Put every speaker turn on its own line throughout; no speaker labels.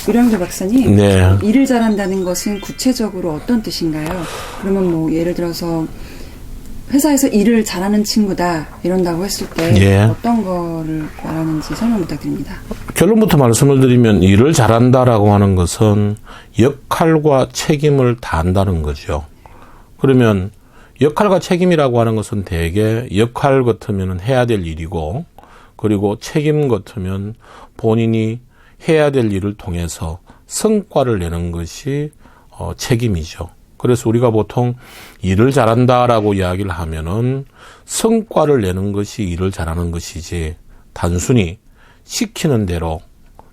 유량주 박사님,
네.
일을 잘한다는 것은 구체적으로 어떤 뜻인가요? 그러면 뭐 예를 들어서 회사에서 일을 잘하는 친구다 이런다고 했을 때
예.
어떤 거를 말하는지 설명 부탁드립니다.
결론부터 말씀을 드리면 일을 잘한다라고 하는 것은 역할과 책임을 다한다는 거죠. 그러면 역할과 책임이라고 하는 것은 대개 역할 같으면 해야 될 일이고, 그리고 책임 같으면 본인이 해야 될 일을 통해서 성과를 내는 것이 책임이죠. 그래서 우리가 보통 일을 잘한다라고 이야기를 하면은 성과를 내는 것이 일을 잘하는 것이지, 단순히 시키는 대로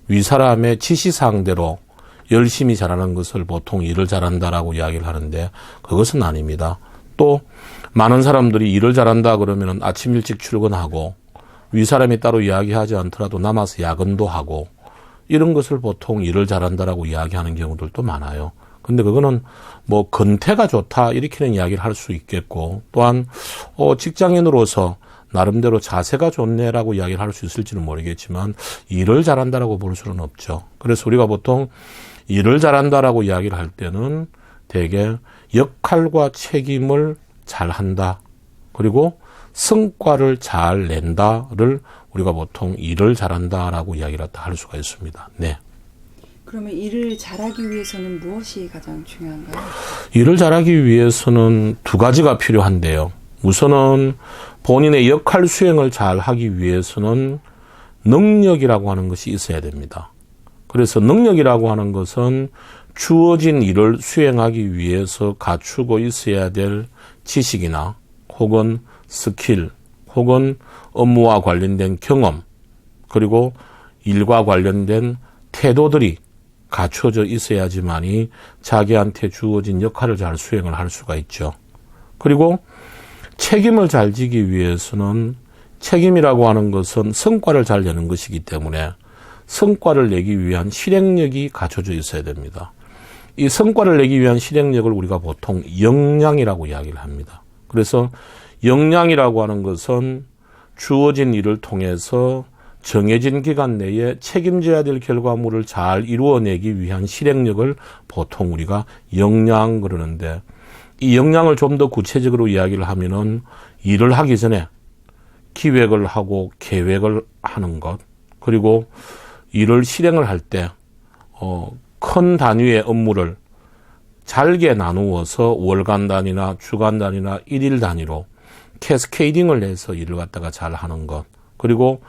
윗사람의 지시사항대로 열심히 잘하는 것을 보통 일을 잘한다라고 이야기를 하는데, 그것은 아닙니다. 또 많은 사람들이 일을 잘한다 그러면은 아침 일찍 출근하고 윗사람이 따로 이야기하지 않더라도 남아서 야근도 하고, 이런 것을 보통 일을 잘한다라고 이야기하는 경우들도 많아요. 근데 그거는 뭐 건태가 좋다 이렇게는 이야기를 할 수 있겠고, 또한 직장인으로서 나름대로 자세가 좋네라고 이야기를 할 수 있을지는 모르겠지만 일을 잘한다라고 볼 수는 없죠. 그래서 우리가 보통 일을 잘한다라고 이야기를 할 때는 대개 역할과 책임을 잘한다, 그리고 성과를 잘 낸다를 우리가 보통 일을 잘한다라고 이야기를 할 수가 있습니다. 네.
그러면 일을 잘하기 위해서는 무엇이 가장 중요한가요?
일을 잘하기 위해서는 두 가지가 필요한데요. 우선은 본인의 역할 수행을 잘 하기 위해서는 능력이라고 하는 것이 있어야 됩니다. 그래서 능력이라고 하는 것은 주어진 일을 수행하기 위해서 갖추고 있어야 될 지식이나 혹은 스킬, 혹은 업무와 관련된 경험, 그리고 일과 관련된 태도들이 갖춰져 있어야지만이 자기한테 주어진 역할을 잘 수행을 할 수가 있죠. 그리고 책임을 잘 지기 위해서는, 책임이라고 하는 것은 성과를 잘 내는 것이기 때문에 성과를 내기 위한 실행력이 갖춰져 있어야 됩니다. 이 성과를 내기 위한 실행력을 우리가 보통 역량이라고 이야기를 합니다. 그래서 역량이라고 하는 것은 주어진 일을 통해서 정해진 기간 내에 책임져야 될 결과물을 잘 이루어내기 위한 실행력을 보통 우리가 역량 그러는데, 이 역량을 좀 더 구체적으로 이야기를 하면은 일을 하기 전에 기획을 하고 계획을 하는 것, 그리고 일을 실행을 할 때 큰 단위의 업무를 잘게 나누어서 월간 단위나 주간 단위나 일일 단위로 캐스케이딩을 해서 일을 갖다가 잘 하는 것, 그리고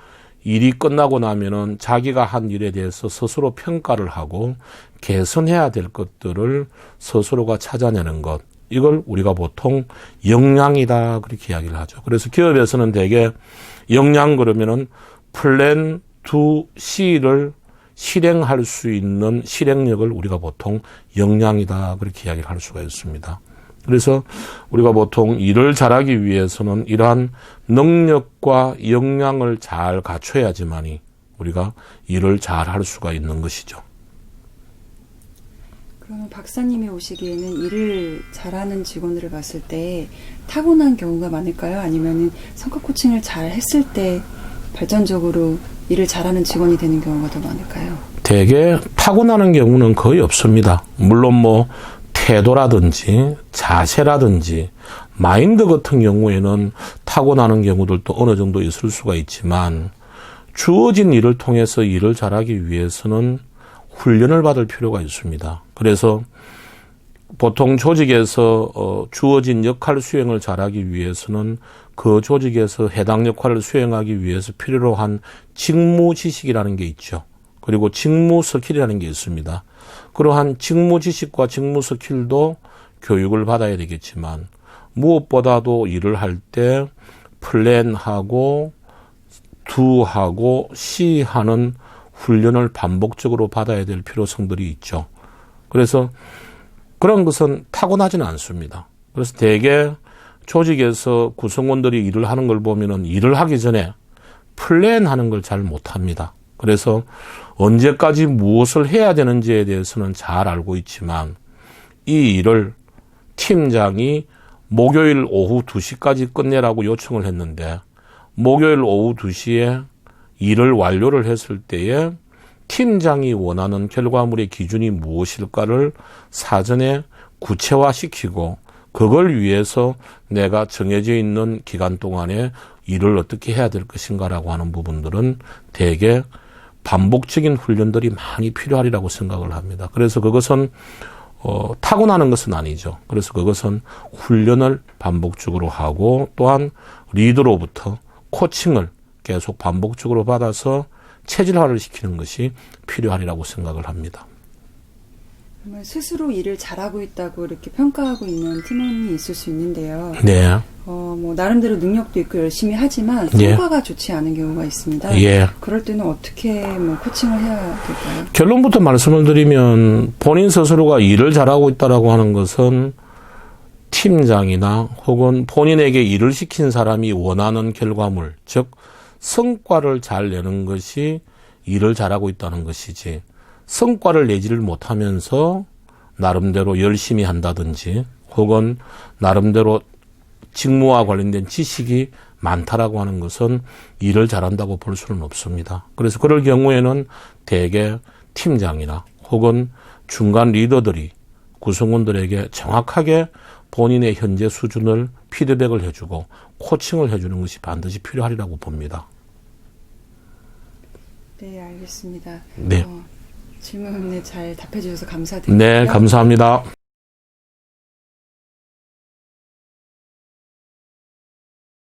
일이 끝나고 나면은 자기가 한 일에 대해서 스스로 평가를 하고 개선해야 될 것들을 스스로가 찾아내는 것, 이걸 우리가 보통 역량이다 그렇게 이야기를 하죠. 그래서 기업에서는 대개 역량 그러면은 플랜 2C를 실행할 수 있는 실행력을 우리가 보통 역량이다 그렇게 이야기를 할 수가 있습니다. 그래서 우리가 보통 일을 잘하기 위해서는 이러한 능력과 역량을 잘 갖춰야지만이 우리가 일을 잘 할 수가 있는 것이죠.
그러면 박사님이 오시기에는 일을 잘하는 직원들을 봤을 때 타고난 경우가 많을까요? 아니면 성과 코칭을 잘 했을 때 발전적으로 일을 잘하는 직원이 되는 경우가 더 많을까요?
대개 타고나는 경우는 거의 없습니다. 물론 뭐 태도라든지 자세라든지 마인드 같은 경우에는 타고나는 경우들도 어느 정도 있을 수가 있지만, 주어진 일을 통해서 일을 잘하기 위해서는 훈련을 받을 필요가 있습니다. 그래서 보통 조직에서 주어진 역할 수행을 잘하기 위해서는 그 조직에서 해당 역할을 수행하기 위해서 필요로 한 직무 지식이라는 게 있죠. 그리고 직무 스킬이라는 게 있습니다. 그러한 직무 지식과 직무 스킬도 교육을 받아야 되겠지만, 무엇보다도 일을 할 때 플랜하고 do하고 C하는 훈련을 반복적으로 받아야 될 필요성들이 있죠. 그래서 그런 것은 타고나지는 않습니다. 그래서 대개 조직에서 구성원들이 일을 하는 걸 보면은 일을 하기 전에 플랜하는 걸 잘 못합니다. 그래서 언제까지 무엇을 해야 되는지에 대해서는 잘 알고 있지만, 이 일을 팀장이 목요일 오후 2시까지 끝내라고 요청을 했는데 목요일 오후 2시에 일을 완료를 했을 때에 팀장이 원하는 결과물의 기준이 무엇일까를 사전에 구체화시키고 그걸 위해서 내가 정해져 있는 기간 동안에 일을 어떻게 해야 될 것인가라고 하는 부분들은 대개 반복적인 훈련들이 많이 필요하리라고 생각을 합니다. 그래서 그것은 타고나는 것은 아니죠. 그래서 그것은 훈련을 반복적으로 하고 또한 리더로부터 코칭을 계속 반복적으로 받아서 체질화를 시키는 것이 필요하리라고 생각을 합니다.
정말 스스로 일을 잘하고 있다고 이렇게 평가하고 있는 팀원이 있을 수 있는데요.
네.
뭐 나름대로 능력도 있고 열심히 하지만
예.
성과가 좋지 않은 경우가 있습니다.
예.
그럴 때는 어떻게 뭐 코칭을 해야 될까요?
결론부터 말씀을 드리면 본인 스스로가 일을 잘하고 있다라고 하는 것은 팀장이나 혹은 본인에게 일을 시킨 사람이 원하는 결과물, 즉 성과를 잘 내는 것이 일을 잘하고 있다는 것이지 성과를 내지를 못하면서 나름대로 열심히 한다든지 혹은 나름대로 직무와 관련된 지식이 많다라고 하는 것은 일을 잘한다고 볼 수는 없습니다. 그래서 그럴 경우에는 대개 팀장이나 혹은 중간 리더들이 구성원들에게 정확하게 본인의 현재 수준을 피드백을 해주고 코칭을 해주는 것이 반드시 필요하리라고 봅니다.
네, 알겠습니다.
네.
질문에 잘 답해 주셔서 감사드립니다.
네, 감사합니다.